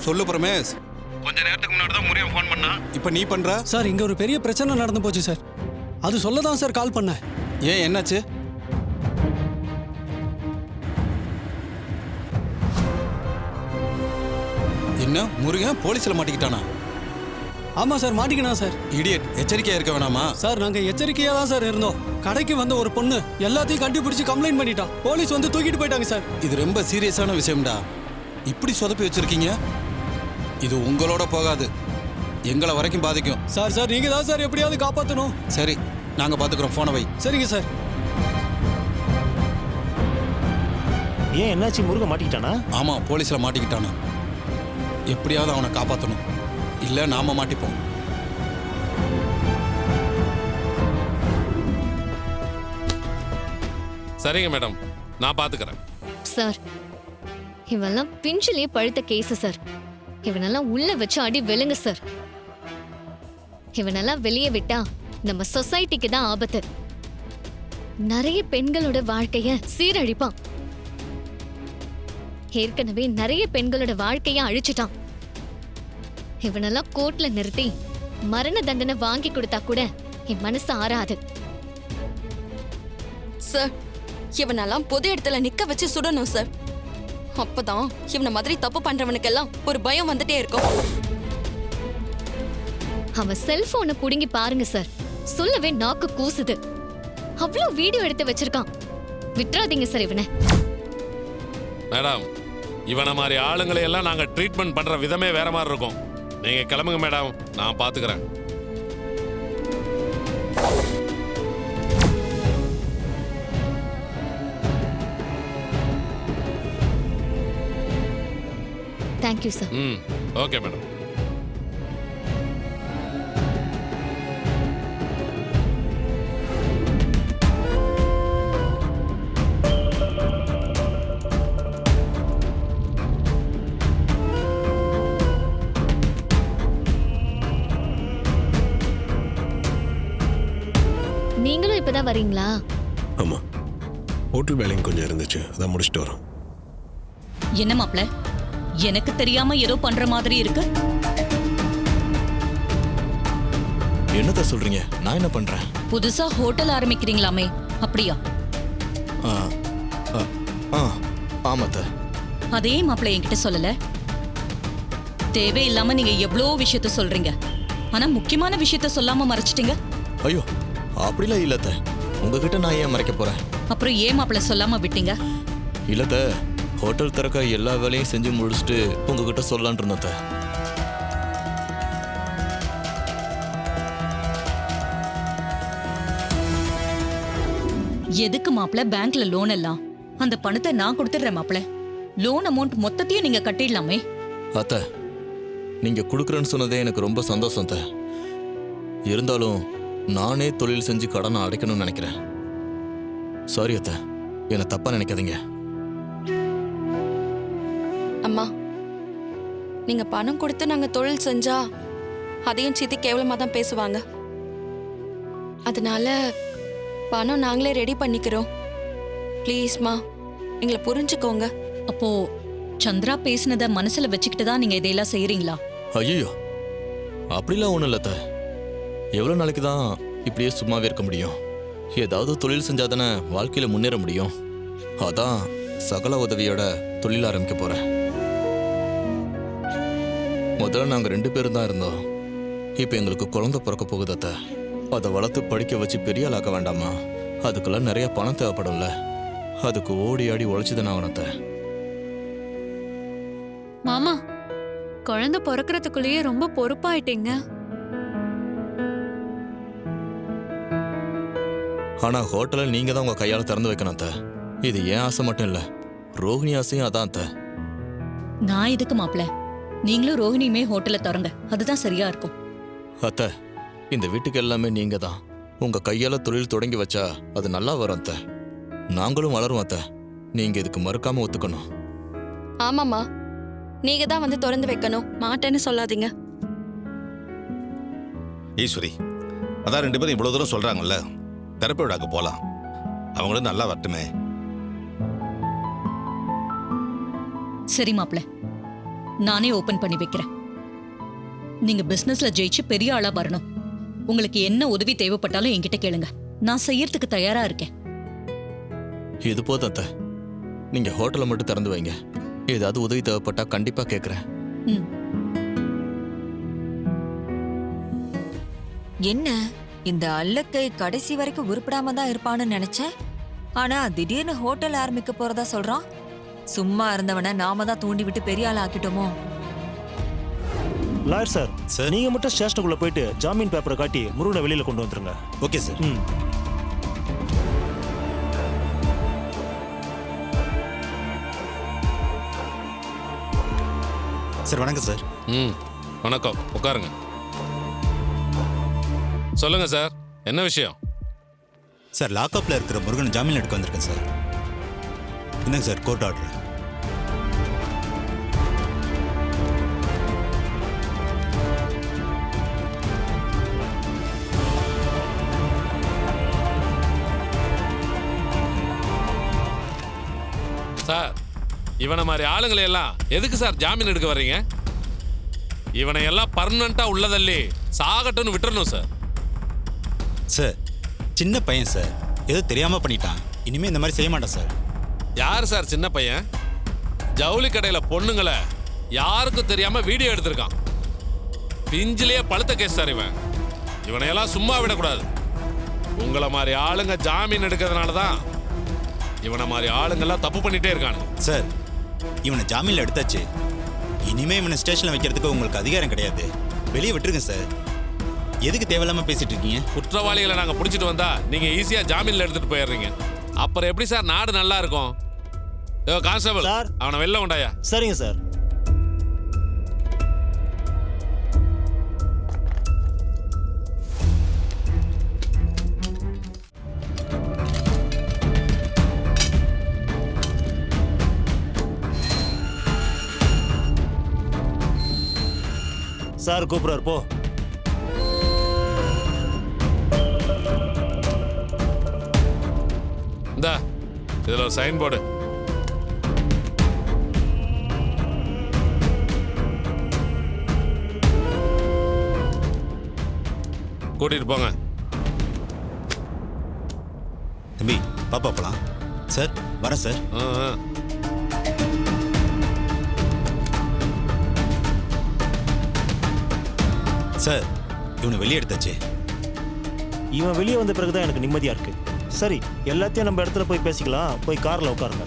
சொல்லு பிரமேஷ். கொஞ்ச நேரத்துக்கு முன்னாடி தான் முருகன் ஃபோன் பண்ணா. இப்போ நீ பண்ற? சார் இங்க ஒரு பெரிய பிரச்சனை நடந்து போச்சு சார். அது சொல்ல தான் சார் கால் பண்ணேன். ஏன் என்னாச்சு? என்ன முருகன் போலீஸ்ல மாட்டிக்கிட்டானா? ஆமா சார், மாட்டிக்கினா சார். இடியட், எச்சரிக்கையா இருக்க வேணாமா? சார் நாங்க எச்சரிக்கையா தான் சார் இருந்தோம். கடைக்கு வந்த ஒரு பொண்ணு எல்லாத்தையும் கண்டுபிடிச்சு கம்ப்ளைண்ட் பண்ணிட்டான். போலீஸ் வந்து தூக்கிட்டு போயிட்டாங்க சார். இது ரொம்ப சீரியஸான விஷயம்டா. இப்படி சொதப்பி வச்சிருக்கீங்க. இது உங்களோட போகாது, எங்களை வரைக்கும் பாதிக்கும். சார் சார் நீங்க தான் சார் எப்படியாவது காப்பாற்றணும். சரி, நாங்க பாத்துக்கிறோம். போனை வை. சரிங்க சார். ஏன் என்னாச்சு? முருகன் மாட்டிக்கிட்டானா? ஆமா, போலீஸ்ல மாட்டிக்கிட்டானா. எப்படியாவது அவனை காப்பாற்றணும், இல்ல நாம மாட்டிப்போம். சரிங்க மேடம், நான் பாத்துக்கிறேன். சார் இவெல்லாம் பிஞ்சிலே பழுத்த கேஸ் சார். இவனெல்லாம் உள்ள வச்சு அடி வெளுங்க சார். இவனெல்லாம் வெளியே விட்டா நம்ம சொசைட்டிக்கு தான் ஆபத்து. நிறைய பெண்களோட வாழ்க்கைய சீரழிப்பான். ஏற்கனவே நிறைய பெண்களோட வாழ்க்கைய அழிச்சிட்டான். இவனெல்லாம் கோர்ட்ல நிறுத்தி மரண தண்டனை வாங்கி கொடுத்தா கூட என் மனசு ஆறாது. சார் இவனெல்லாம் பொது இடத்துல நிக்க வச்சு சுடணும் சார். அப்பதான் இவனை மாதிரி தப்பு பண்றவனுக்கெல்லாம் ஒரு பயம் வந்துட்டே இருக்கும். அவன் செல்போனை புடுங்கி பாருங்க சார். சொல்லவே நாக்கு கூசுது. அவ்வளவு வீடியோ எடுத்து வச்சிருக்கான். விட்டுறாதீங்க சார் இவனை. மேடம், இவனை மாதிரி ஆளுங்களை எல்லாம் நாங்க ட்ரீட்மெண்ட் பண்ற விதமே வேற மாதிரி இருக்கும். நீங்க கிளம்புங்க மேடம், நான் பாத்துக்கிறேன். Thank you sir. Okay madam. நீங்களும் இப்பதான் வரீங்களா? ஆமா, ஹோட்டல் வேலையும் கொஞ்சம் இருந்துச்சு, அதான் முடிச்சுட்டு வரோம். என்ன மாப்ள, எனக்கு தெரியாம ஏதோ பண்ற மாதிரி இருக்கு. என்னத்த சொல்றீங்க? நான் என்ன பண்றேன்? புதுசா ஹோட்டல் ஆரம்பிக்கிறீங்களாமே, அப்படியா? ஆமாத்த. அதே மாப்ள என்கிட்ட சொல்லல. தேவையில்லாம நீங்க எவ்வளோ விஷயத்த சொல்றீங்க, ஆனா முக்கியமான விஷயத்த சொல்லாம மறைச்சிட்டீங்க. ஐயோ, அப்படிலாம் இல்லத்த. உங்ககிட்ட நான் ஏன் மறைக்க போறேன்? அப்புறம் ஏன் மாப்ள சொல்லாம விட்டீங்க? இல்லத்த, ஹோட்டல் திறக்க எல்லா வேலையும் செஞ்சு முடிச்சுட்டு உங்ககிட்ட சொல்லலான் இருந்தத்த. எதுக்கு மாப்ள பேங்க்ல லோன் எல்லாம்? அந்த பணத்தை நான் கொடுத்துடுறேன் மாப்ள. லோன் அமௌண்ட் மொத்தத்தையும் நீங்க கட்டிடலாமே. அத்த, நீங்க கொடுக்குறேன்னு சொன்னதே எனக்கு ரொம்ப சந்தோஷம் அத்த. இருந்தாலும் நானே தொழில் செஞ்சு கடனை அடைக்கணும்னு நினைக்கிறேன். சாரி அத்த, என்னை தப்பா நினைக்காதீங்க. அம்மா, நீங்க பணம் கொடுத்து நாங்க தொழில் செஞ்சா அதையும் சித்தி கேவலமா தான் பேசுவாங்க. அதனால பணம் நாங்களே ரெடி பண்ணிக்கிறோம். ப்ளீஸ்மா, எங்களை புரிஞ்சுக்கோங்க. அப்போ சந்திரா பேசினத மனசுல வச்சுக்கிட்டு தான் நீங்க இதையெல்லாம் செய்யறீங்களா? ஐயோ, அப்படிலாம் ஒன்றும் இல்லத்த. எவ்வளோ நாளைக்கு தான் இப்படியே சும்மாவே இருக்க முடியும்? ஏதாவது தொழில் செஞ்சாதானே வாழ்க்கையில் முன்னேற முடியும். அதான் சகல உதவியோட தொழில் ஆரம்பிக்க போறேன். முதல்ல நாங்கள் 2 பேரும் தான் இருந்தோம். இப்போ எங்களுக்கு குழந்தை பிறக்க போகுது அத்த. அதை வளர்த்து படிக்க வச்சு பெரிய ஆளாக்க வேண்டாமா? அதுக்கெல்லாம் நிறைய பணம் தேவைப்படும்ல. அதுக்கு ஓடி ஆடி உழைச்சுதானே ஆகணும். மாமா, குழந்தை பிறக்கிறதுக்குள்ளேயே ரொம்ப பொறுப்பாயிட்டீங்க. ஆனா ஹோட்டலை நீங்க தான் உங்க கையால திறந்து வைக்கணும் அத்த. இது ஏன் ஆசை மட்டும் இல்ல, ரோஹிணி ஆசையும் அதான் அத்த. நான் இதுக்கு மாப்ள, நீங்களும் ரோஹிணியுமே ஹோட்டலை திறங்க, அதுதான் சரியா இருக்கும். அத்த, இந்த வீட்டுக்கு எல்லாமே நீங்க தான். உங்க கையால தொழில் தொடங்கி வச்சா அது நல்லா வரும் அத்த. நாங்களும் வளரும் அத்த. நீங்க இதுக்கு மறுக்காம ஒத்துக்கணும். ஆமாம்மா, நீங்க தான் வந்து திறந்து வைக்கணும். மாட்டேன்னு சொல்லாதீங்க. ஈஸ்வரி, அதான் 2 பேரும் இவ்வளவு தூரம் சொல்றாங்கல்ல, தெரப்பி விடாக்க போலாம். அவங்களும் நல்லா வரட்டுமே. சரி மாப்ள, நானே ஓபன் பண்ணி வைக்கிறேன். நீங்க பிசினஸ்ல ஜெயிச்சு பெரிய ஆளா வரணும். உங்களுக்கு என்ன உதவி தேவைப்பட்டாலும் என்கிட்ட கேளுங்க. நான் செய்யறதுக்கு தயாரா இருக்கேன். இது போதும் அத்தை. நீங்க ஹோட்டலை மட்டும் திறந்து வைங்க. ஏதாவது உதவி தேவைப்பட்டா கண்டிப்பா கேட்கறேன். ம். என்ன இந்த அல்லக்கை கடைசி வரைக்கும் உருப்படாம தான் இருப்பான்னு நினைச்சேன். ஆனா திடீர்னு ஹோட்டல் ஆரம்பிக்க போறதா சொல்றான். சும்மா இருந்தவன நாம தான் தூண்டி விட்டு பெரிய ஆள் ஆக்கிட்டோமோ. லாயர் சார், நீங்க மட்டும் ஸ்டேஷனுக்குள்ள போயிட்டு ஜாமீன் பேப்பரை காட்டி முருகனை வெளியில கொண்டு வந்துருங்க. Okay sir. ம். சார் வணக்கம் சார். வணக்கம், உட்காருங்க. சொல்லுங்க சார், என்ன விஷயம்? சார் லாக்அப்ல இருக்கிற முருகன் ஜாமீன் எடுக்க வந்திருக்கேன் சார். என்னங்க சார் கோர்ட் ஆர்டர். சார், இவனை மாதிரி ஆளுங்களை எல்லாம் எதுக்கு சார் ஜாமீன் எடுக்க வர்றீங்க? இவனை எல்லாம் பர்மனண்டா உள்ளதல்லி சாகட்டும்னு விட்டுறணும் சார். சார் சின்ன பையன் சார், ஏதோ தெரியாம பண்ணிட்டான். இனிமே இந்த மாதிரி செய்ய மாட்டான் சார். யார் சார் சின்ன பையன்? ஜவுளி கடையில பொண்ணுங்களை யாருக்கும் தெரியாம வீடியோ எடுத்திருக்கான். பிஞ்சிலேயே பழுத்த கேஸ் சார் இவன். இவனையெல்லாம் சும்மா விடக்கூடாது. உங்களை மாதிரி ஆளுங்க ஜாமீன் எடுக்கிறதுனால தான் இவனை மாதிரி ஆளுங்கெல்லாம் தப்பு பண்ணிட்டே இருக்காங்க. சார் இவனை ஜாமீன்ல எடுத்தாச்சு. இனிமே இவனை ஸ்டேஷன்ல வைக்கிறதுக்கு உங்களுக்கு அதிகாரம் கிடையாது. வெளியே விட்டுருங்க சார். எதுக்கு தேவையில்லாம பேசிட்டு இருக்கீங்க? குற்றவாளிகளை நாங்க பிடிச்சிட்டு வந்தா நீங்க ஈஸியா ஜாமீன்ல எடுத்துட்டு போயிடுறீங்க. அப்புறம் எப்படி சார் நாடு நல்லா இருக்கும்? கான்ஸ்டபிள் சார், அவனை வெளில கொண்டாயா. சரிங்க சார். சார் கூப்பிடுறாரு, போ. இந்தா இதுல ஒரு சைன் போர்டு. கூட்டிட்டு போங்க. தம்பி பாப்பா போலாம். சார் வரேன் சார். சார் இவனை வெளியே எடுத்தாச்சு. இவன் வெளியே வந்த பிறகுதான் எனக்கு நிம்மதியா இருக்கு. சரி, எல்லாத்தையும் நம்ம இடத்துல போய் பேசிக்கலாம். போய் கார்ல உட்காருங்க.